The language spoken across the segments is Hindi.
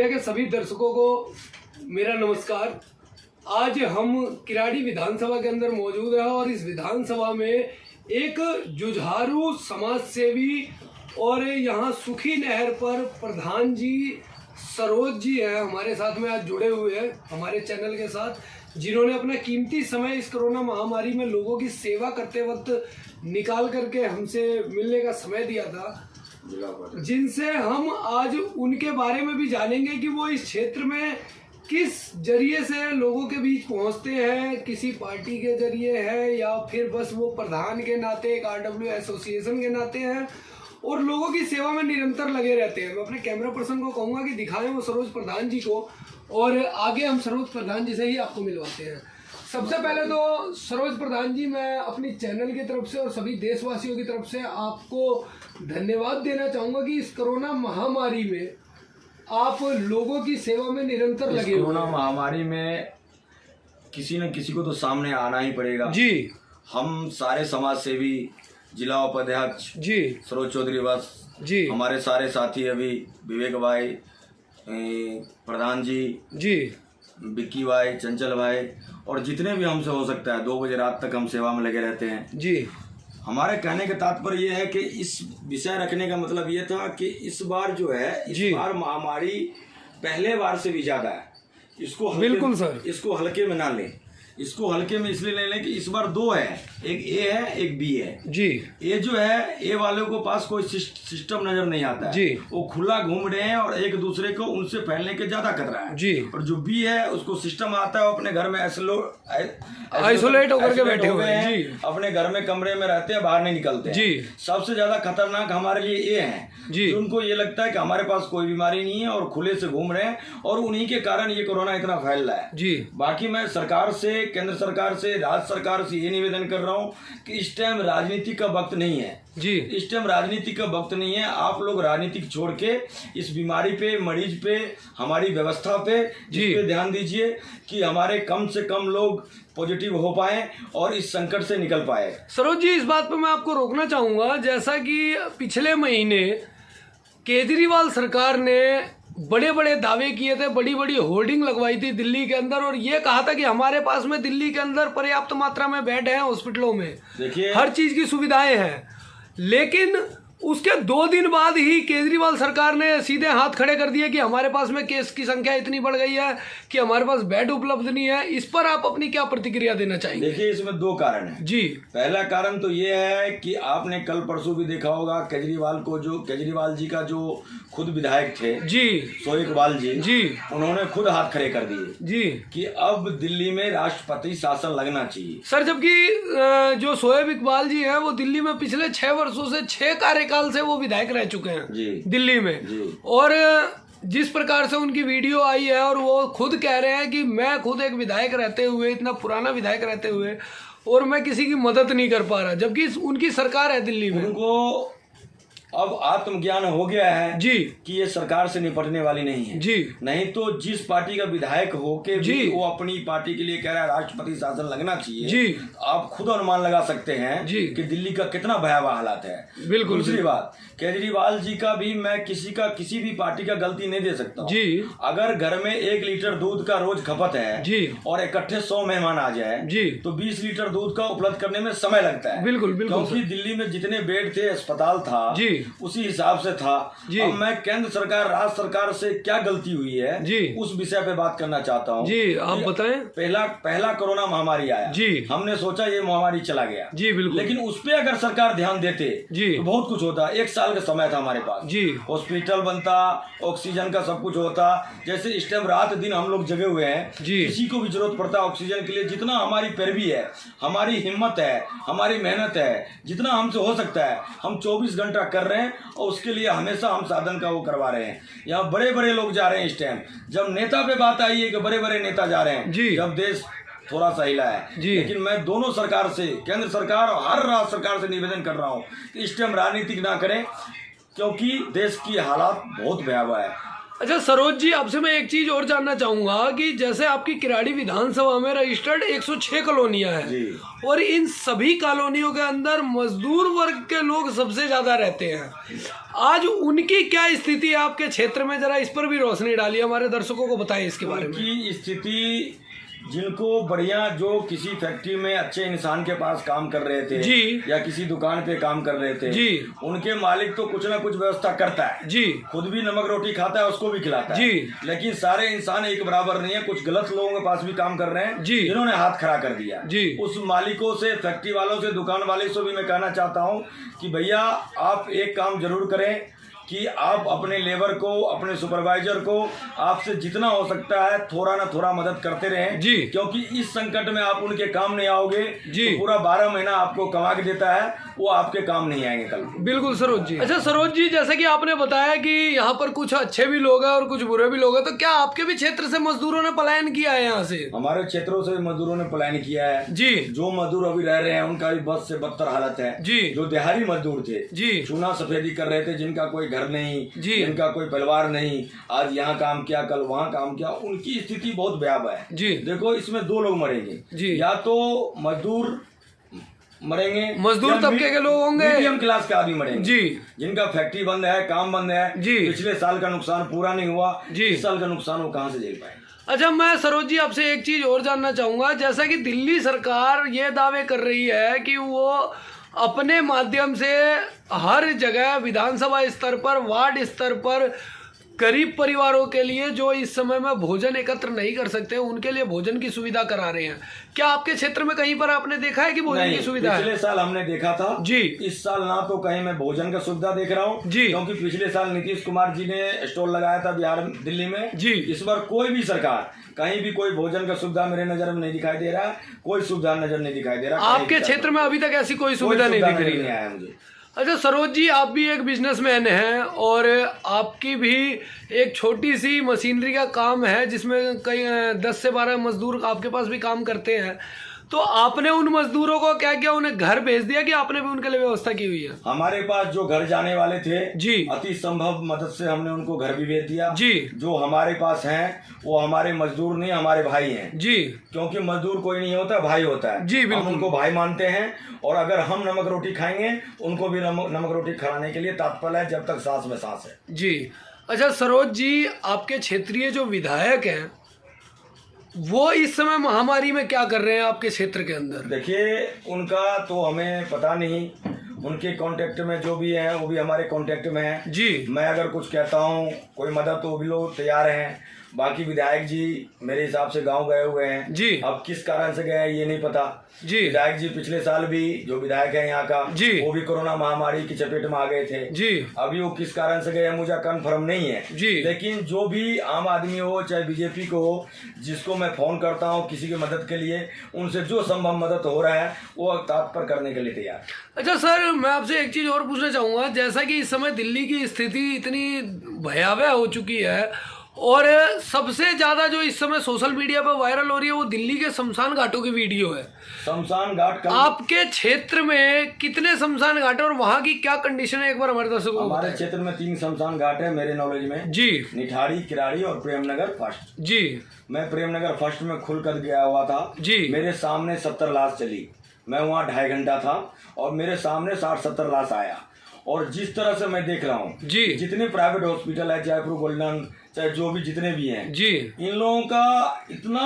मीडिया के सभी दर्शकों को मेरा नमस्कार। आज हम किराड़ी विधानसभा के अंदर मौजूद हैं और इस विधानसभा में एक जुझारू समाज सेवी और यहाँ सुखी नहर पर प्रधान जी सरोज जी हैं हमारे साथ में आज जुड़े हुए हैं हमारे चैनल के साथ, जिन्होंने अपना कीमती समय इस कोरोना महामारी में लोगों की सेवा करते वक्त निकाल करके हमसे मिलने का समय दिया था, जिनसे हम आज उनके बारे में भी जानेंगे कि वो इस क्षेत्र में किस जरिए से लोगों के बीच पहुंचते हैं, किसी पार्टी के जरिए है या फिर बस वो प्रधान के नाते एक RW एसोसिएशन के नाते हैं और लोगों की सेवा में निरंतर लगे रहते हैं। मैं अपने कैमरा पर्सन को कहूँगा कि दिखाएं वो सरोज प्रधान जी को और आगे हम सरोज प्रधान जी से ही आपको मिलवाते हैं। सबसे पहले तो सरोज प्रधान जी, मैं अपनी चैनल की तरफ से और सभी देशवासियों की तरफ से आपको धन्यवाद देना चाहूँगा कि इस कोरोना महामारी में आप लोगों की सेवा में निरंतर लगे। कोरोना महामारी में किसी न किसी को तो सामने आना ही पड़ेगा जी। हम सारे समाज सेवी, जिला उपाध्यक्ष जी सरोज चौधरी बस जी, हमारे सारे साथी अभी विवेक भाई, प्रधान जी, विक्की भाई, चंचल भाई और जितने भी हमसे हो सकता है 2 बजे रात तक हम सेवा में लगे रहते हैं जी। हमारे कहने का तात्पर्य ये है कि इस विषय रखने का मतलब ये था कि इस बार जो है इस बार महामारी पहले बार से भी ज्यादा है। इसको बिल्कुल सर, इसको हल्के में ना लें। इसको हल्के में इसलिए ले लें कि इस बार 2 है, एक ए है एक बी है जी। ए जो है, ए वालों को पास कोई सिस्टम नजर नहीं आता है जी। वो खुला घूम रहे हैं और एक दूसरे को उनसे फैलने के ज्यादा खतरा है जी। और जो बी है उसको सिस्टम आता है, वो अपने घर में आइसोलेट होकर के बैठे हुए हैं जी। अपने घर में कमरे में रहते हैं, बाहर नहीं निकलते जी। सबसे ज्यादा खतरनाक हमारे लिए ए है जी। उनको ये लगता है कि हमारे पास कोई बीमारी नहीं है और खुले से घूम रहे हैं और उन्हीं के कारण ये कोरोना इतना फैल रहा है जी। बाकी मैं सरकार से, केंद्र सरकार से, राज्य सरकार से ये निवेदन कर रहा हूँ कि इस टाइम राजनीति का वक्त नहीं है जी। इस टाइम राजनीति का वक्त नहीं है। आप लोग राजनीति छोड़ के इस बीमारी पे, मरीज पे, हमारी व्यवस्था पे जी पे ध्यान दीजिए कि हमारे कम से कम लोग पॉजिटिव हो पाए और इस संकट से निकल पाए। सरोज जी, इस बात पे मैं आपको रोकना चाहूंगा, जैसा कि पिछले महीने केजरीवाल सरकार ने बड़े बड़े दावे किए थे, बड़ी बड़ी होर्डिंग लगवाई थी दिल्ली के अंदर और ये कहा था कि हमारे पास में दिल्ली के अंदर पर्याप्त मात्रा में बेड हैं, हॉस्पिटलों में देखिए हर चीज की सुविधाएं हैं, लेकिन उसके 2 दिन बाद ही केजरीवाल सरकार ने सीधे हाथ खड़े कर दिए कि हमारे पास में केस की संख्या इतनी बढ़ गई है कि हमारे पास बेड उपलब्ध नहीं है। इस पर आप अपनी क्या प्रतिक्रिया देना चाहेंगे? देखिए, इसमें 2 कारण हैं जी। पहला कारण तो ये है कि आपने कल परसों भी देखा होगा केजरीवाल जी का जो खुद विधायक थे जी, शोएब इकबाल जी, उन्होंने खुद हाथ खड़े कर दिए जी कि अब दिल्ली में राष्ट्रपति शासन लगना चाहिए सर। जबकि जो शोएब इकबाल जी हैं वो दिल्ली में पिछले 6 वर्षों से 6 कार्यकाल से वो विधायक रह चुके हैं जी दिल्ली में जी। और जिस प्रकार से उनकी वीडियो आई है और वो खुद कह रहे हैं कि मैं खुद एक विधायक रहते हुए, इतना पुराना विधायक रहते हुए और मैं किसी की मदद नहीं कर पा रहा, जबकि उनकी सरकार है दिल्ली में। उनको अब आत्मज्ञान हो गया है जी कि ये सरकार से निपटने वाली नहीं है जी। नहीं तो जिस पार्टी का विधायक हो के भी वो अपनी पार्टी के लिए कह रहा है राष्ट्रपति शासन लगना चाहिए जी। आप खुद अनुमान लगा सकते हैं जी कि दिल्ली का कितना भयावह हालात है। बिल्कुल। दूसरी बात, केजरीवाल जी का भी मैं किसी भी पार्टी का गलती नहीं दे सकता जी। अगर घर में 1 लीटर दूध का रोज खपत है जी और इकट्ठे 100 मेहमान आ जाए जी तो 20 लीटर दूध का उपलब्ध करने में समय लगता है। बिल्कुल, क्योंकि दिल्ली में जितने बेड थे, अस्पताल था जी उसी हिसाब से था। अब मैं केंद्र सरकार, राज्य सरकार से क्या गलती हुई है जी उस विषय पे बात करना चाहता हूँ जी। आप बताएं। पहला कोरोना महामारी आया जी, हमने सोचा ये महामारी चला गया जी, बिल्कुल। लेकिन उस पे अगर सरकार ध्यान देते जी तो बहुत कुछ होता। 1 साल का समय था हमारे पास जी, हॉस्पिटल बनता, ऑक्सीजन का सब कुछ होता। जैसे इस टाइम रात दिन हम लोग जगे हुए हैं जी, किसी को भी जरूरत पड़ता है ऑक्सीजन के लिए, जितना हमारी पैरवी है, हमारी हिम्मत है, हमारी मेहनत है, जितना हमसे हो सकता है हम 24 घंटा कर रहे हैं और उसके लिए हमेशा हम साधन का वो करवा रहे हैं। यहाँ बड़े बड़े लोग जा रहे हैं इस टाइम। जब नेता पे बात आई है कि बड़े बड़े नेता जा रहे हैं जी, जब देश थोड़ा सा हिला है जी। लेकिन मैं दोनों सरकार से, केंद्र सरकार और हर राज्य सरकार से निवेदन कर रहा हूँ कि इस टाइम राजनीतिक ना करें, क्योंकि देश की हालात बहुत भयावह है। अच्छा सरोज जी, आपसे मैं एक चीज और जानना चाहूंगा कि जैसे आपकी किराड़ी विधानसभा में रजिस्टर्ड 106 कॉलोनियां हैं और इन सभी कॉलोनियों के अंदर मजदूर वर्ग के लोग सबसे ज्यादा रहते हैं। आज उनकी क्या स्थिति है आपके क्षेत्र में, जरा इस पर भी रोशनी डालिए, हमारे दर्शकों को बताइए इसके बारे में। उनकी स्थिति, जिनको बढ़िया, जो किसी फैक्ट्री में अच्छे इंसान के पास काम कर रहे थे जी, या किसी दुकान पे काम कर रहे थे जी, उनके मालिक तो कुछ ना कुछ व्यवस्था करता है जी, खुद भी नमक रोटी खाता है, उसको भी खिलाता है जी, लेकिन सारे इंसान एक बराबर नहीं है। कुछ गलत लोगों के पास भी काम कर रहे हैं जी, जिन्होंने हाथ खड़ा कर दिया जी। उस मालिकों से, फैक्ट्री वालों से, दुकान वाले से भी मैं कहना चाहता हूँ कि भैया आप एक काम जरूर करें कि आप अपने लेबर को, अपने सुपरवाइजर को आपसे जितना हो सकता है थोड़ा ना थोड़ा मदद करते रहें जी, क्योंकि इस संकट में आप उनके काम नहीं आओगे जी, तो पूरा 12 महीना आपको कमा के देता है, वो आपके काम नहीं आएंगे कल। बिल्कुल सरोज जी। अच्छा सरोज जी, जैसे कि आपने बताया कि यहाँ पर कुछ अच्छे भी लोग हैं और कुछ बुरे भी लोग हैं, तो क्या आपके भी क्षेत्र से मजदूरों ने पलायन किया है यहाँ से? हमारे क्षेत्रों से मजदूरों ने पलायन किया है जी। जो मजदूर अभी रह रहे हैं उनका भी बद से बदतर हालत है जी। जो दिहाड़ी मजदूर थे जी, चूना सफेदी कर रहे थे, जिनका कोई घर नहीं जी, जिनका कोई परिवार नहीं, आज यहाँ काम किया कल वहाँ काम किया, उनकी स्थिति बहुत भयावह है जी। देखो इसमें 2 लोग मरेंगे जी, या तो मजदूर मरेंगे, मजदूर तबके के लोग होंगे, मीडियम क्लास के आदमी मरेंगे जी, जिनका फैक्ट्री बंद है, काम बंद है जी, पिछले साल का नुकसान पूरा नहीं हुआ जी, इस साल का नुकसान वो कहाँ से झेल पाए। अच्छा मैं सरोज जी आपसे एक चीज और जानना चाहूंगा, जैसा कि दिल्ली सरकार ये दावे कर रही है कि वो अपने माध्यम से हर जगह विधानसभा स्तर पर, वार्ड स्तर पर गरीब परिवारों के लिए जो इस समय में भोजन एकत्र नहीं कर सकते उनके लिए भोजन की सुविधा करा रहे हैं। क्या आपके क्षेत्र में कहीं पर आपने देखा है कि भोजन की सुविधा है? पिछले साल हमने देखा था जी, इस साल ना तो कहीं मैं भोजन का सुविधा देख रहा हूँ जी, क्योंकि पिछले साल नीतीश कुमार जी ने स्टॉल लगाया था बिहार, दिल्ली में जी। इस बार कोई भी सरकार कहीं भी कोई भोजन का सुविधा मेरे नजर में नहीं दिखाई दे रहा है, कोई सुविधा नजर नहीं दिखाई दे रहा। आपके क्षेत्र में अभी तक ऐसी कोई सुविधा नहीं दिख रही है मुझे। अच्छा सरोज जी, आप भी एक बिजनेसमैन हैं और आपकी भी एक छोटी सी मशीनरी का काम है जिसमें कई 10 से 12 मजदूर आपके पास भी काम करते हैं, तो आपने उन मजदूरों को क्या किया, उन्हें घर भेज दिया कि आपने भी उनके लिए व्यवस्था की हुई है? हमारे पास जो घर जाने वाले थे जी, अति संभव मदद से हमने उनको घर भी भेज दिया जी। जो हमारे पास हैं वो हमारे मजदूर नहीं, हमारे भाई हैं जी, क्योंकि मजदूर कोई नहीं होता, भाई होता है जी, हम उनको भाई मानते हैं। और अगर हम नमक रोटी खाएंगे उनको भी नमक रोटी खिलाने के लिए तत्पर है जब तक सांस में सांस है जी। अच्छा सरोज जी, आपके क्षेत्रीय जो विधायक हैं वो इस समय महामारी में क्या कर रहे हैं आपके क्षेत्र के अंदर? देखिए उनका तो हमें पता नहीं, उनके कांटेक्ट में जो भी हैं वो भी हमारे कांटेक्ट में हैं जी। मैं अगर कुछ कहता हूँ कोई मदद तो वो भी लोग तैयार हैं। बाकी विधायक जी मेरे हिसाब से गांव गए हुए हैं जी, अब किस कारण से गए हैं ये नहीं पता जी। विधायक जी पिछले साल भी जो विधायक है यहाँ का जी, वो भी कोरोना महामारी की चपेट में आ गए थे जी। अभी वो किस कारण से गए मुझे कंफर्म नहीं है जी, लेकिन जो भी आम आदमी हो चाहे बीजेपी को हो, जिसको मैं फोन करता हूँ किसी की मदद के लिए, उनसे जो संभव मदद हो रहा है वो तत्पर करने के लिए तैयार। अच्छा सर, मैं आपसे एक चीज और पूछना चाहूंगा, जैसा कि इस समय दिल्ली की स्थिति इतनी भयावह हो चुकी है और सबसे ज्यादा जो इस समय सोशल मीडिया पर वायरल हो रही है वो दिल्ली के शमशान घाटों की वीडियो है। शमशान घाट आपके क्षेत्र में कितने शमशान घाट है और वहाँ की क्या कंडीशन है, एक बार हमारे दर्शकों को? हमारे क्षेत्र में 3 शमशान घाट है मेरे नॉलेज में जी, निठाड़ी, किराड़ी और प्रेमनगर फर्स्ट जी। मैं प्रेमनगर फर्स्ट में खुलकर गया हुआ था जी, मेरे सामने 70 लाश चली, मैं वहाँ 2.5 घंटा था और मेरे सामने 60-70 लाश आया। और जिस तरह से मैं देख रहा हूँ जी, जितने प्राइवेट हॉस्पिटल है, जयपुर गोल्डन, चाहे जो भी जितने भी हैं जी, इन लोगों का इतना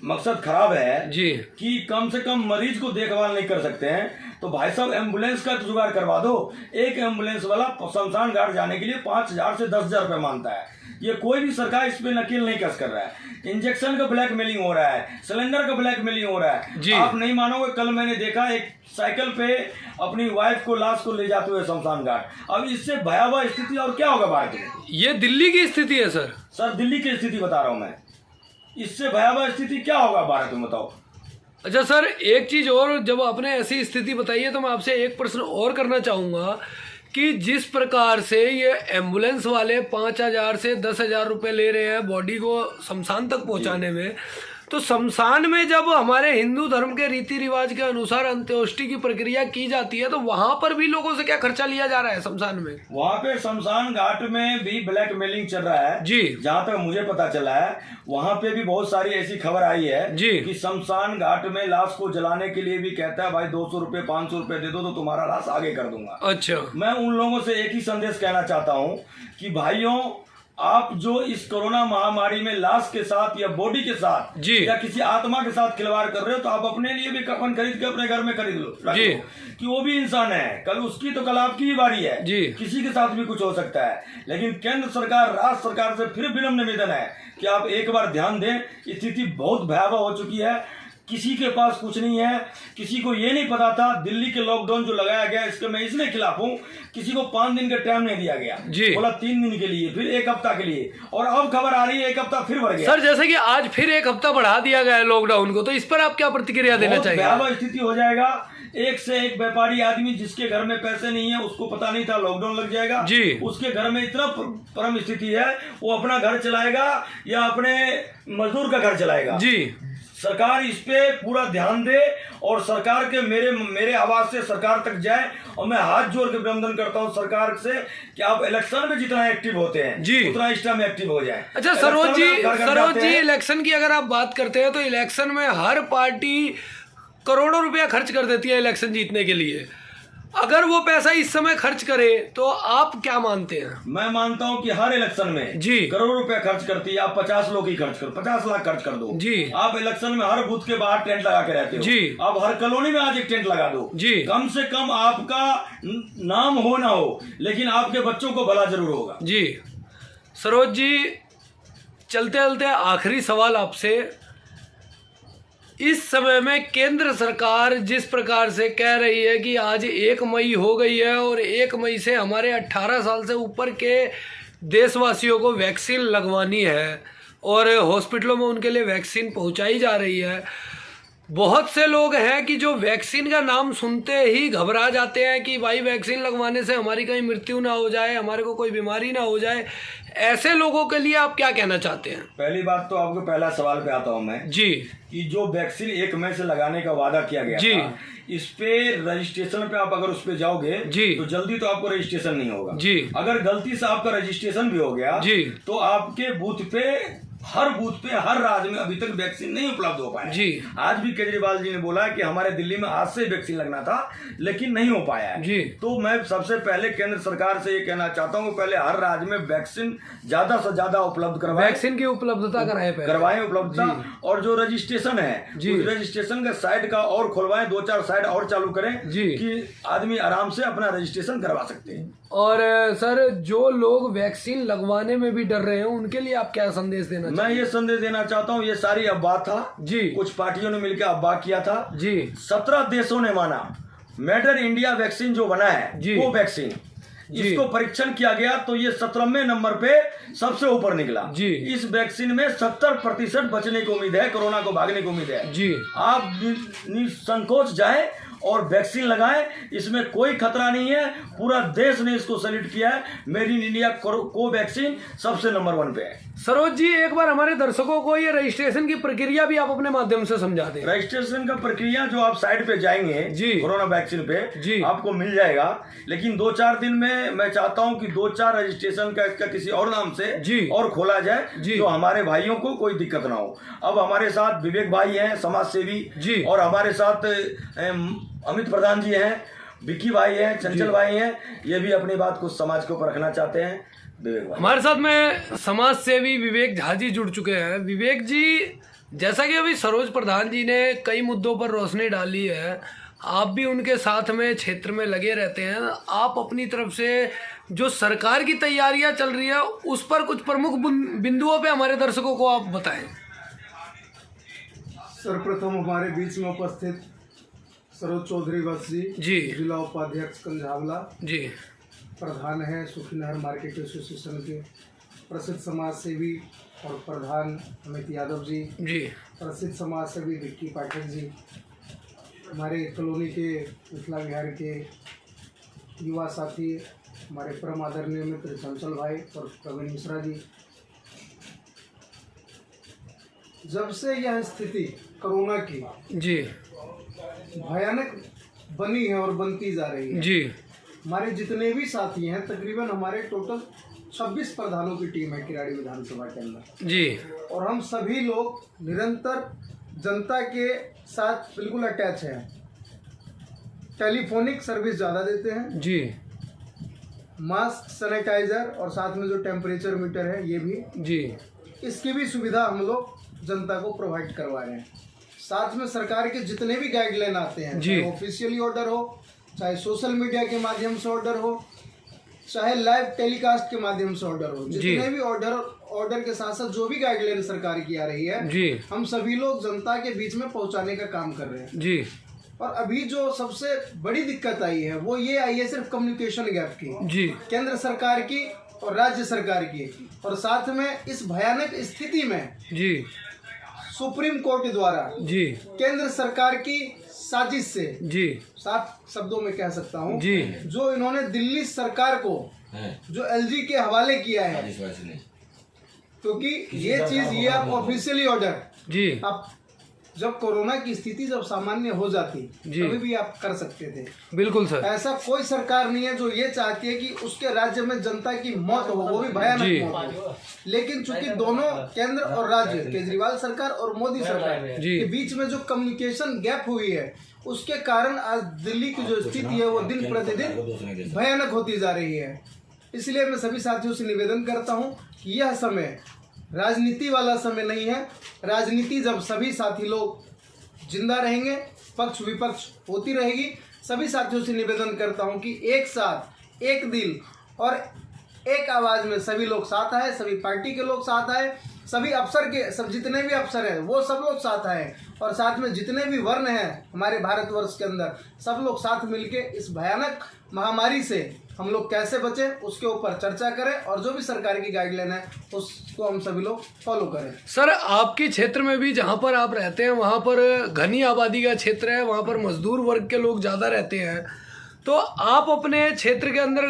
मकसद खराब है जी कि कम से कम मरीज को देखभाल नहीं कर सकते हैं। तो भाई साहब एम्बुलेंस का जुगाड़ करवा दो। एक एम्बुलेंस वाला शमशान घाट जाने के लिए 5,000 से 10,000 रुपये मांगता है। ये कोई भी सरकार इस पे नकेल नहीं कस कर रहा है। इंजेक्शन का ब्लैकमेलिंग हो रहा है, सिलेंडर का ब्लैकमेलिंग हो रहा है जी। आप नहीं मानोगे, कल मैंने देखा एक साइकिल पे अपनी वाइफ को, लाश को ले जाते हुए शमशान घाट। अब इससे भयावह स्थिति और क्या होगा भारत में? ये दिल्ली की स्थिति है सर। सर दिल्ली की स्थिति बता रहा हूँ मैं, इससे भयावह स्थिति क्या होगा भारत में बताओ। अच्छा सर, एक चीज और, जब आपने ऐसी स्थिति बताई है तो मैं आपसे एक प्रश्न और करना चाहूंगा कि जिस प्रकार से ये एम्बुलेंस वाले 5,000 से 10,000 रुपए ले रहे हैं बॉडी को शमशान तक पहुंचाने में, तो शमशान में जब हमारे हिंदू धर्म के रीति रिवाज के अनुसार अंत्येष्टि की प्रक्रिया की जाती है तो वहां पर भी लोगों से क्या खर्चा लिया जा रहा है शमशान में? वहाँ पे शमशान घाट में भी ब्लैक मेलिंग चल रहा है जी। जहाँ तक मुझे पता चला है वहाँ पे भी बहुत सारी ऐसी खबर आई है जी कि शमशान घाट में लाश को जलाने के लिए भी कहता है भाई 200 रुपए 500 रुपए दे दो तो तुम्हारा लाश आगे कर दूंगा। अच्छा। मैं उन लोगों से एक ही संदेश कहना चाहता हूँ कि भाइयों, आप जो इस कोरोना महामारी में लाश के साथ या बॉडी के साथ या किसी आत्मा के साथ खिलवाड़ कर रहे हो तो आप अपने लिए भी कफन खरीद के अपने घर में खरीद लो जी। कि वो भी इंसान है, कल उसकी तो कल आपकी ही बारी है जी। किसी के साथ भी कुछ हो सकता है। लेकिन केंद्र सरकार, राज्य सरकार से फिर विनम्र निवेदन है कि आप एक बार ध्यान दें, स्थिति बहुत भयावह हो चुकी है, किसी के पास कुछ नहीं है। किसी को ये नहीं पता था दिल्ली के लॉकडाउन जो लगाया गया इसके मैं इसलिए खिलाफ हूँ, किसी को 5 दिन का टाइम नहीं दिया गया, बोला 3 दिन के लिए, फिर 1 हफ्ता के लिए, और अब खबर आ रही है 1 हफ्ता फिर बढ़ गया। सर जैसे कि आज फिर 1 हफ्ता बढ़ा दिया गया है लॉकडाउन को, तो इस पर आप क्या प्रतिक्रिया देना चाहिए? भयावह स्थिति हो जाएगा। एक से एक व्यापारी आदमी जिसके घर में पैसे नहीं है, उसको पता नहीं था लॉकडाउन लग जाएगा जी। उसके घर में इतना परम स्थिति है, वो अपना घर चलाएगा या अपने मजदूर का घर चलाएगा जी। सरकार इस पे पूरा ध्यान दे और सरकार के मेरे आवाज से सरकार तक जाए। और मैं हाथ जोड़ के अभिनंदन करता हूं सरकार से कि आप इलेक्शन में जितना एक्टिव होते हैं जी उतना इस टाइम एक्टिव हो जाए। अच्छा सरोज जी, इलेक्शन की अगर आप बात करते हैं तो इलेक्शन में हर पार्टी करोड़ों रुपया खर्च कर देती है इलेक्शन जीतने के लिए। अगर वो पैसा इस समय खर्च करे तो आप क्या मानते हैं? मैं मानता हूं कि हर इलेक्शन में जी करोड़ों रुपया खर्च करती है। आप 50 लोग ही खर्च कर 50 लाख खर्च कर दो जी। आप इलेक्शन में हर बूथ के बाहर टेंट लगा के रहते हो जी। आप हर कॉलोनी में आज एक टेंट लगा दो जी। कम से कम आपका नाम हो ना हो लेकिन आपके बच्चों को भला जरूर होगा जी। सरोज जी, चलते चलते आखिरी सवाल आपसे, इस समय में केंद्र सरकार जिस प्रकार से कह रही है कि आज 1 मई हो गई है और 1 मई से हमारे 18 साल से ऊपर के देशवासियों को वैक्सीन लगवानी है और हॉस्पिटलों में उनके लिए वैक्सीन पहुंचाई जा रही है, बहुत से लोग हैं कि जो वैक्सीन का नाम सुनते ही घबरा जाते हैं कि भाई वैक्सीन लगवाने से हमारी कहीं मृत्यु ना हो जाए, हमारे को कोई बीमारी ना हो जाए। ऐसे लोगों के लिए आप क्या कहना चाहते हैं? पहली बात तो आपको पहला सवाल पे आता हूं मैं जी, कि जो वैक्सीन 1 मई से लगाने का वादा किया गया जी था, इस पे रजिस्ट्रेशन पे आप अगर उस पे जाओगे जी तो जल्दी तो आपको रजिस्ट्रेशन नहीं होगा जी। अगर गलती से आपका रजिस्ट्रेशन भी हो गया जी तो आपके बूथ पे हर बूथ पे हर राज्य में अभी तक वैक्सीन नहीं उपलब्ध हो पाया जी। आज भी केजरीवाल जी ने बोला कि हमारे दिल्ली में आज से वैक्सीन लगना था लेकिन नहीं हो पाया है जी। तो मैं सबसे पहले केंद्र सरकार से ये कहना चाहता हूँ पहले हर राज्य में वैक्सीन ज्यादा से ज्यादा उपलब्ध करवाएं, वैक्सीन की उपलब्धता करवाएं उपलब्धता। और जो रजिस्ट्रेशन है उस रजिस्ट्रेशन का साइट का और खुलवाएं, 2-4 साइट और चालू करें जी कि आदमी आराम से अपना रजिस्ट्रेशन करवा सकते हैं। और सर, जो लोग वैक्सीन लगवाने में भी डर रहे हैं उनके लिए आप क्या संदेश देना? मैं ये संदेश देना चाहता हूँ, ये सारी अफवाह था जी, कुछ पार्टियों ने मिलकर अफवाह किया था जी। 17 देशों ने माना मेड इन इंडिया वैक्सीन जो बना है जी, वो वैक्सीन इसको परीक्षण किया गया तो ये 17वें नंबर पे सबसे ऊपर निकला जी। इस वैक्सीन में 70% बचने की उम्मीद है, कोरोना को भागने की उम्मीद है जी। आप निसंकोच जाए और वैक्सीन लगाएं, इसमें कोई खतरा नहीं है। पूरा देश ने इसको सैल्यूट किया है। मेड इन इंडिया को वैक्सीन सबसे नंबर 1 पे है। सरोज जी, एक बार हमारे दर्शकों को ये रजिस्ट्रेशन की प्रक्रिया भी आप अपने माध्यम से समझा दें। रजिस्ट्रेशन का प्रक्रिया जो आप साइट पे जाएंगे जी कोरोना वैक्सीन पे जी आपको मिल जाएगा, लेकिन 2-4 दिन में मैं चाहता हूं कि 2-4 रजिस्ट्रेशन का किसी और नाम से जी और खोला जाए जो हमारे भाइयों को कोई दिक्कत ना हो। अब हमारे साथ विवेक भाई हैं, समाज सेवी जी, और हमारे साथ अमित प्रधान जी हैं, विक्की भाई हैं, चंचल भाई हैं, ये भी अपनी बात कुछ समाज के ऊपर रखना चाहते हैं। हमारे साथ में समाज सेवी विवेक झा जी जुड़ चुके हैं। विवेक जी, जैसा कि अभी सरोज प्रधान जी ने कई मुद्दों पर रोशनी डाली है, आप भी उनके साथ में क्षेत्र में लगे रहते हैं, आप अपनी तरफ से जो सरकार की तैयारियां चल रही है उस पर कुछ प्रमुख बिंदुओं पे हमारे दर्शकों को आप बताएं। सर्वप्रथम हमारे बीच में उपस्थित सरोज चौधरी वत्स जी, जिला उपाध्यक्ष कंझावला जी, प्रधान है सुखीनहर मार्केट एसोसिएशन के, प्रसिद्ध समाज सेवी और प्रधान अमित यादव जी जी, प्रसिद्ध समाज सेवी विक्की पाठक जी, हमारे कॉलोनी के मिथिला विहार के युवा साथी हमारे परम आदरणीय मित्र चंचल भाई और प्रवीण मिश्रा जी, जब से यह स्थिति कोरोना की जी भयानक बनी है और बनती जा रही है जी, हमारे जितने भी साथी हैं, तकरीबन हमारे टोटल 26 प्रधानों की टीम है किराड़ी विधानसभा के अंदर जी और हम सभी लोग निरंतर जनता के साथ बिल्कुल अटैच हैं। टेलीफोनिक सर्विस ज़्यादा देते हैं जी मास्क, सैनिटाइजर और साथ में जो टेम्परेचर मीटर है ये भी, जी इसकी भी सुविधा हम लोग जनता को प्रोवाइड करवा रहे हैं। साथ में सरकार के जितने भी गाइडलाइन आते हैं, चाहे ऑफिशियली ऑर्डर हो, चाहे सोशल मीडिया के माध्यम से ऑर्डर हो, चाहे लाइव टेलीकास्ट के माध्यम से ऑर्डर हो, जितने भी ऑर्डर के साथ साथ जो भी गाइडलाइन सरकार की आ रही है हम सभी लोग जनता के बीच में पहुंचाने का काम कर रहे हैं जी। और अभी जो सबसे बड़ी दिक्कत आई है वो ये आई है सिर्फ कम्युनिकेशन गैप की जी, केंद्र सरकार की और राज्य सरकार की, और साथ में इस भयानक स्थिति में जी सुप्रीम कोर्ट द्वारा जी केंद्र सरकार की साजिश से, जी साफ शब्दों में कह सकता हूँ, जी जो इन्होंने दिल्ली सरकार को जो एलजी के हवाले किया है, क्योंकि ये चीज ये आप ऑफिशियली ऑर्डर जी आप जब कोरोना की स्थिति जब सामान्य हो जाती तभी भी आप कर सकते थे। बिल्कुल सर। ऐसा कोई सरकार नहीं है जो ये चाहती है कि उसके राज्य में जनता की मौत हो, वो भी भयानक मौत हो। लेकिन चूंकि दोनों केंद्र और राज्य, केजरीवाल सरकार और मोदी सरकार के बीच में जो कम्युनिकेशन गैप हुई है, उसके कारण आज दिल्ली की जो स्थिति है वो दिन प्रतिदिन भयानक होती जा रही है। इसलिए मैं सभी साथियों से निवेदन करता हूँ कि यह समय राजनीति वाला समय नहीं है। राजनीति जब सभी साथी लोग जिंदा रहेंगे, पक्ष विपक्ष होती रहेगी। सभी साथियों से निवेदन करता हूं कि एक साथ, एक दिल और एक आवाज में सभी लोग साथ आए, सभी पार्टी के लोग साथ आए, सभी अफसर के सब जितने भी अफसर हैं वो सब लोग साथ आए, और साथ में जितने भी वर्ण हैं हमारे भारतवर्ष के अंदर, सब लोग साथ मिलके इस भयानक महामारी से हम लोग कैसे बचें उसके ऊपर चर्चा करें, और जो भी सरकार की गाइडलाइन है उसको हम सभी लोग फॉलो करें। सर, आपके क्षेत्र में भी जहाँ पर आप रहते हैं वहाँ पर घनी आबादी का क्षेत्र है, वहाँ पर मजदूर वर्ग के लोग ज़्यादा रहते हैं, तो आप अपने क्षेत्र के अंदर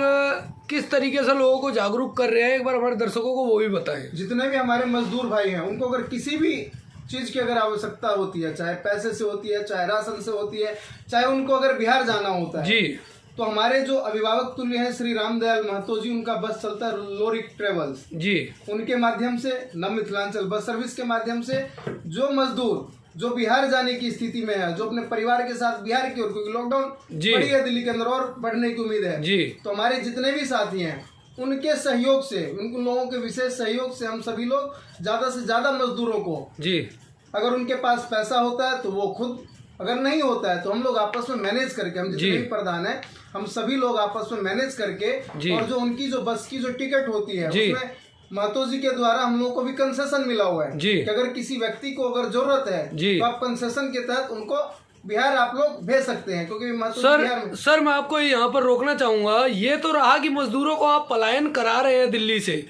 किस तरीके से लोगों को जागरूक कर रहे हैं, एक बार हमारे दर्शकों को वो भी बताएं। जितने भी हमारे मजदूर भाई हैं उनको अगर किसी भी चीज़ की अगर आवश्यकता होती है, चाहे पैसे से होती है, चाहे राशन से होती है, चाहे उनको अगर बिहार जाना होता है जी, तो हमारे जो अभिभावक तुल्य हैं श्री रामदयाल महतो जी, उनका बस चलता है लोरिक ट्रेवल्स जी, उनके माध्यम से नव मिथिलांचल बस सर्विस के माध्यम से जो मजदूर जो बिहार जाने की स्थिति में है, जो अपने परिवार के साथ बिहार की ओर, क्योंकि लॉकडाउन बढ़ी है दिल्ली के अंदर और बढ़ने की उम्मीद है जी, तो हमारे जितने भी साथी हैं उनके सहयोग से, उन लोगों के विशेष सहयोग से हम सभी लोग ज्यादा से ज्यादा मजदूरों को जी, अगर उनके पास पैसा होता है तो वो खुद, अगर नहीं होता है तो हम लोग आपस में मैनेज करके, हम जितने भी प्रधान हैं हम सभी लोग आपस में मैनेज करके, और जो उनकी जो बस की जो टिकट होती है उसमें महतो जी के द्वारा हम लोग को भी कंसेशन मिला हुआ है कि अगर किसी व्यक्ति को अगर जरूरत है तो आप कंसेशन के तहत उनको बिहार आप लोग भेज सकते हैं, क्योंकि महतो जी बिहार में। सर, मैं आपको यहाँ पर रोकना चाहूंगा, ये तो रहा कि मजदूरों को आप पलायन करा रहे हैं दिल्ली से,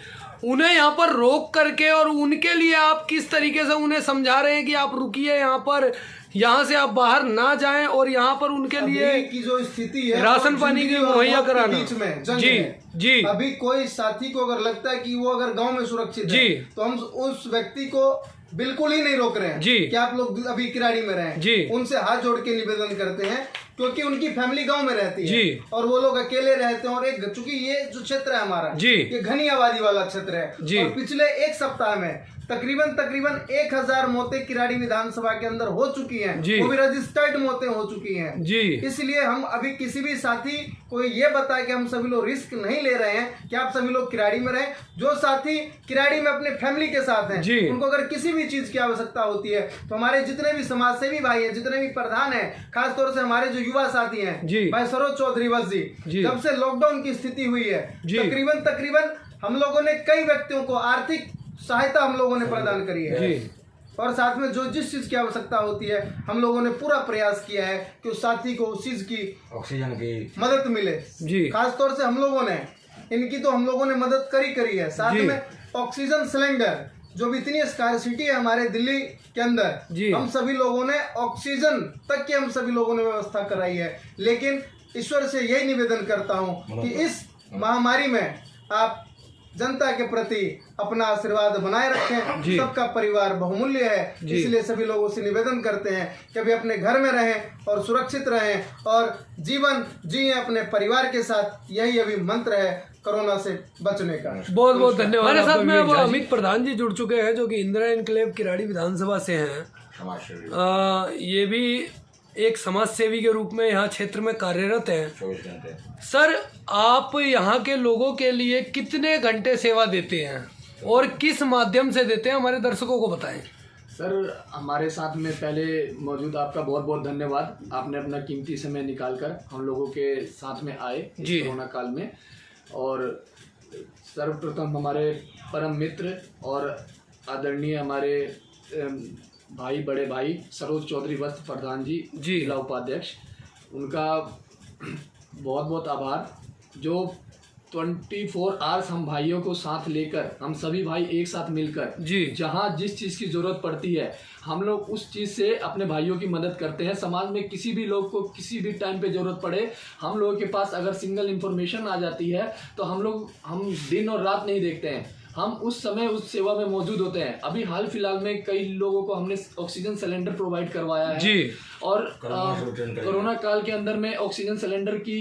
उन्हें यहाँ पर रोक करके और उनके लिए आप किस तरीके से उन्हें समझा रहे हैं कि आप रुकिए यहाँ पर, यहाँ से आप बाहर ना जाएं, और यहाँ पर उनके लिए की जो स्थिति है राशन पानी की मुहैया कराना बीच में जंग जी है। जी, अभी कोई साथी को अगर लगता है कि वो अगर गांव में सुरक्षित है तो हम उस व्यक्ति को बिल्कुल ही नहीं रोक रहे हैं जी, कि आप लोग अभी किराड़ी में रहें जी, उनसे हाथ जोड़ के निवेदन करते हैं, क्योंकि उनकी फैमिली गांव में रहती है जी, और वो लोग अकेले रहते हैं, और एक चूंकि ये जो क्षेत्र है हमारा जी, ये घनी आबादी वाला क्षेत्र है जी, और पिछले एक सप्ताह में तकरीबन 1000 मौतें किराड़ी विधानसभा के अंदर हो चुकी हैं, वो भी रजिस्टर्ड मौतें हो चुकी हैं जी। इसलिए हम अभी किसी भी साथी को ये बताए कि हम सभी लोग रिस्क नहीं ले रहे हैं कि आप सभी लोग किराड़ी में रहें। जो साथी किराड़ी में अपने फैमिली के साथ हैं उनको अगर किसी भी चीज की आवश्यकता होती है तो हमारे जितने भी समाज सेवी भाई हैं, जितने भी प्रधान हैं, खासतौर से हमारे जो युवा साथी हैं भाई सरोज चौधरी बस जी, जब से लॉकडाउन की स्थिति हुई है तकरीबन हम लोगों ने कई व्यक्तियों को आर्थिक सहायता हम लोगों ने प्रदान करी है, और साथ में जो जिस चीज की आवश्यकता होती है हम लोगों ने पूरा प्रयास किया है कि उस साथी को उस चीज की ऑक्सीजन की मदद मिले जी। खासतौर से हम लोगों ने इनकी तो हम लोगों ने मदद करी है, साथ में ऑक्सीजन सिलेंडर जो भी इतनी स्कार्सिटी है हमारे दिल्ली के अंदर, हम सभी लोगों ने ऑक्सीजन तक की हम सभी लोगों ने व्यवस्था कराई है। लेकिन ईश्वर से यही निवेदन करता हूँ कि इस महामारी में आप जनता के प्रति अपना आशीर्वाद बनाए रखें। सबका परिवार बहुमूल्य है, इसलिए सभी लोगों से निवेदन करते हैं कि अभी अपने घर में रहें और सुरक्षित रहें और जीवन जिए अपने परिवार के साथ। यही अभी मंत्र है कोरोना से बचने का। बहुत बहुत धन्यवाद। हमारे साथ में अब अमित प्रधान जी जुड़ चुके हैं, जो कि इंदिरा एनक्लेव किराड़ी विधानसभा से हैं। ये भी एक समाज सेवी के रूप में यहाँ क्षेत्र में कार्यरत हैं। सर, आप यहाँ के लोगों के लिए कितने घंटे सेवा देते हैं और किस माध्यम से देते हैं, हमारे दर्शकों को बताएं। सर, हमारे साथ में पहले मौजूद आपका बहुत बहुत धन्यवाद। आपने अपना कीमती समय निकालकर हम लोगों के साथ में आए कोरोना काल में। और सर्वप्रथम हमारे परम मित्र और आदरणीय हमारे भाई, बड़े भाई सरोज चौधरी वत्स प्रधान जी जिला उपाध्यक्ष, उनका बहुत बहुत आभार, जो 24 आवर्स हम भाइयों को साथ लेकर, हम सभी भाई एक साथ मिलकर जहां जिस चीज़ की ज़रूरत पड़ती है हम लोग उस चीज़ से अपने भाइयों की मदद करते हैं। समाज में किसी भी लोग को किसी भी टाइम पे ज़रूरत पड़े, हम लोगों के पास अगर सिंगल इन्फॉर्मेशन आ जाती है तो हम दिन और रात नहीं देखते हैं, हम उस समय उस सेवा में मौजूद होते हैं। अभी हाल फिलहाल में कई लोगों को हमने ऑक्सीजन सिलेंडर प्रोवाइड करवाया है और कोरोना काल के अंदर में ऑक्सीजन सिलेंडर की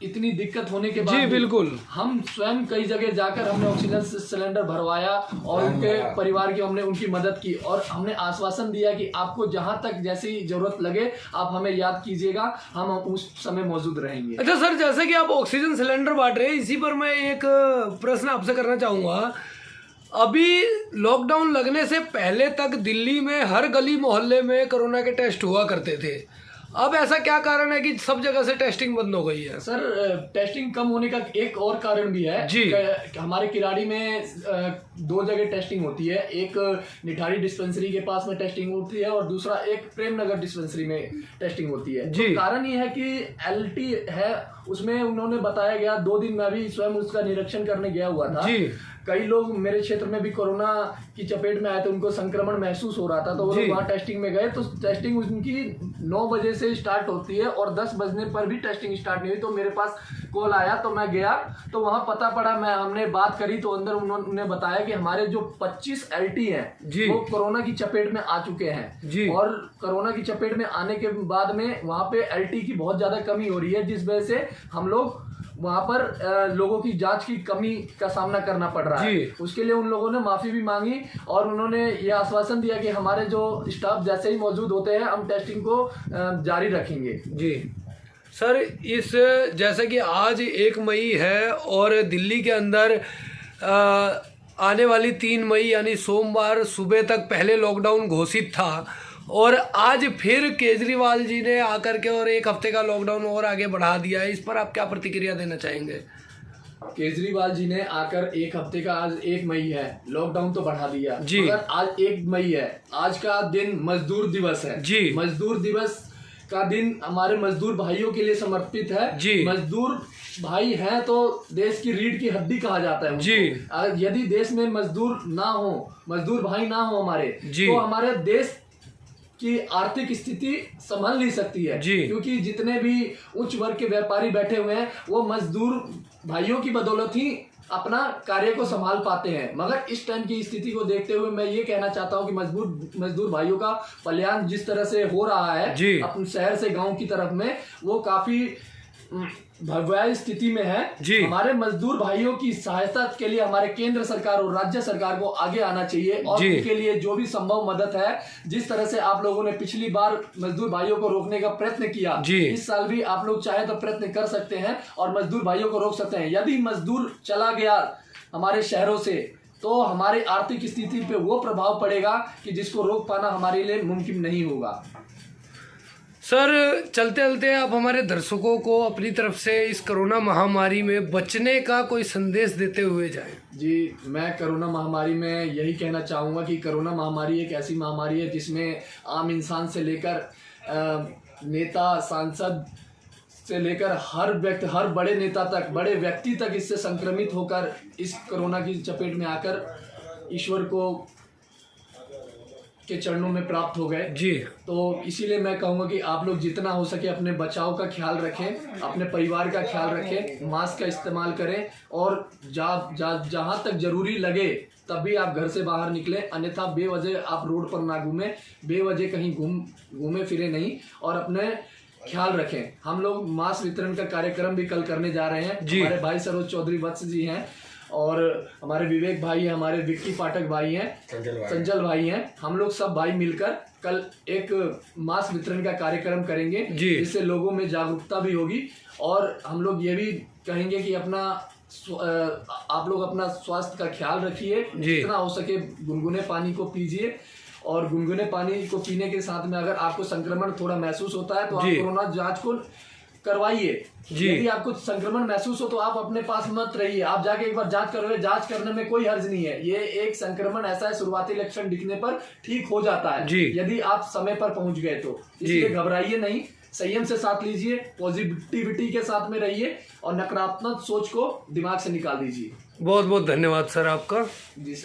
इतनी दिक्कत होने के बाद बिल्कुल हम स्वयं कई जगह जाकर हमने ऑक्सीजन सिलेंडर भरवाया और उनके परिवार की हमने उनकी मदद की और हमने आश्वासन दिया कि आपको जहां तक जैसी जरूरत लगे आप हमें याद कीजिएगा, हम उस समय मौजूद रहेंगे। अच्छा सर, जैसे कि आप ऑक्सीजन सिलेंडर बांट रहे हैं, इसी पर मैं एक प्रश्न आपसे करना चाहूँगा। अभी लॉकडाउन लगने से पहले तक दिल्ली में हर गली मोहल्ले में कोरोना के टेस्ट हुआ करते थे, अब ऐसा क्या कारण है कि सब जगह से टेस्टिंग बंद हो गई है? सर, टेस्टिंग कम होने का एक और कारण भी है जी। हमारे किराड़ी में 2 जगह टेस्टिंग होती है, एक निठारी डिस्पेंसरी के पास में टेस्टिंग होती है और दूसरा एक प्रेम नगर डिस्पेंसरी में टेस्टिंग होती है। तो कारण ये है कि एलटी है, उसमें उन्होंने बताया गया, 2 दिन मैं भी स्वयं उसका निरीक्षण करने गया हुआ था। कई लोग मेरे क्षेत्र में भी कोरोना की चपेट में आए थे, उनको संक्रमण महसूस हो रहा था, तो वो लोग वहाँ टेस्टिंग में गए तो टेस्टिंग उनकी 9 बजे से स्टार्ट होती है और 10 बजने पर भी टेस्टिंग स्टार्ट नहीं हुई। तो मेरे पास कॉल आया तो मैं गया तो वहाँ पता पड़ा, हमने बात करी तो अंदर उन्होंने बताया कि हमारे जो 25 LT हैं वो कोरोना की चपेट में आ चुके हैं और कोरोना की चपेट में आने के बाद में वहाँ पे LT की बहुत ज्यादा कमी हो रही है, जिस वजह से हम लोग वहां पर लोगों की जांच की कमी का सामना करना पड़ रहा है। उसके लिए उन लोगों ने माफी भी मांगी और उन्होंने ये आश्वासन दिया कि हमारे जो स्टाफ जैसे ही मौजूद होते हैं हम टेस्टिंग को जारी रखेंगे। जी सर, इस जैसे कि आज 1 मई है और दिल्ली के अंदर आने वाली 3 मई यानी सोमवार सुबह तक पहले लॉकडाउन घोषित था और आज फिर केजरीवाल जी ने आकर के और 1 हफ्ते का लॉकडाउन और आगे बढ़ा दिया है। इस पर आप क्या प्रतिक्रिया देना चाहेंगे? केजरीवाल जी ने आकर 1 हफ्ते का, आज 1 मई है, लॉकडाउन तो बढ़ा दिया जी। मगर आज 1 मई है, आज का दिन मजदूर दिवस है जी। मजदूर दिवस का दिन हमारे मजदूर भाइयों के लिए समर्पित है जी। मजदूर भाई हैं तो देश की रीढ़ की हड्डी कहा जाता है जी। यदि देश में मजदूर ना हो, मजदूर भाई ना हो हमारे, तो हमारे देश की आर्थिक स्थिति संभल नहीं सकती है जी। क्योंकि जितने भी उच्च वर्ग के व्यापारी बैठे हुए हैं वो मजदूर भाइयों की बदौलत ही अपना कार्य को संभाल पाते हैं। मगर इस टाइम की स्थिति को देखते हुए मैं ये कहना चाहता हूँ कि मजदूर भाइयों का पलायन जिस तरह से हो रहा है अपने शहर से गांव की तरफ में, वो काफी भयावह स्थिति में है। हमारे मजदूर भाइयों की सहायता के लिए हमारे केंद्र सरकार और राज्य सरकार को आगे आना चाहिए और उनके लिए जो भी संभव मदद है, जिस तरह से आप लोगों ने पिछली बार मजदूर भाइयों को रोकने का प्रयत्न किया, इस साल भी आप लोग चाहे तो प्रयत्न कर सकते हैं और मजदूर भाइयों को रोक सकते हैं। यदि मजदूर चला गया हमारे शहरों से तो हमारी आर्थिक स्थिति पे वो प्रभाव पड़ेगा कि जिसको रोक पाना हमारे लिए मुमकिन नहीं होगा। सर, चलते चलते आप हमारे दर्शकों को अपनी तरफ से इस कोरोना महामारी में बचने का कोई संदेश देते हुए जाएं। जी, मैं कोरोना महामारी में यही कहना चाहूँगा कि कोरोना महामारी एक ऐसी महामारी है जिसमें आम इंसान से लेकर नेता, सांसद से लेकर हर बड़े नेता तक, बड़े व्यक्ति तक इससे संक्रमित होकर इस कोरोना की चपेट में आकर ईश्वर को के चरणों में प्राप्त हो गए जी। तो इसीलिए मैं कहूँगा कि आप लोग जितना हो सके अपने बचाव का ख्याल रखें, अपने परिवार का ख्याल रखें, मास्क का इस्तेमाल करें और जहाँ तक जरूरी लगे तभी आप घर से बाहर निकलें, अन्यथा बेवजह आप रोड पर ना घूमें, बेवजह कहीं घूमे फिरे नहीं और अपने ख्याल रखें। हम लोग मास्क वितरण का कार्यक्रम भी कल करने जा रहे हैं। हमारे भाई सरोज चौधरी वत्स जी हैं और हमारे विवेक भाई हैं, हमारे विक्की पाठक भाई हैं, चंचल भाई हैं। हम लोग सब भाई मिलकर कल एक मास्क वितरण का कार्यक्रम करेंगे जिससे लोगों में जागरूकता भी होगी और हम लोग ये भी कहेंगे कि आप लोग अपना स्वास्थ्य का ख्याल रखिए, जितना हो सके गुनगुने पानी को पीजिए और गुनगुने पानी को पीने के साथ में अगर आपको संक्रमण थोड़ा महसूस होता है तो आप कोरोना जांच को करवाइए। यदि आपको संक्रमण महसूस हो तो आप अपने पास मत रहिए, आप जाके एक बार जांच करवाइए। जांच करने में कोई हर्ज नहीं है, ये एक संक्रमण ऐसा है शुरुआती लक्षण दिखने पर ठीक हो जाता है यदि आप समय पर पहुंच गए तो। इसलिए घबराइए नहीं, संयम से साथ लीजिए, पॉजिटिविटी के साथ में रहिए और नकारात्मक सोच को दिमाग से निकाल दीजिए। बहुत बहुत धन्यवाद सर आपका। जी सर।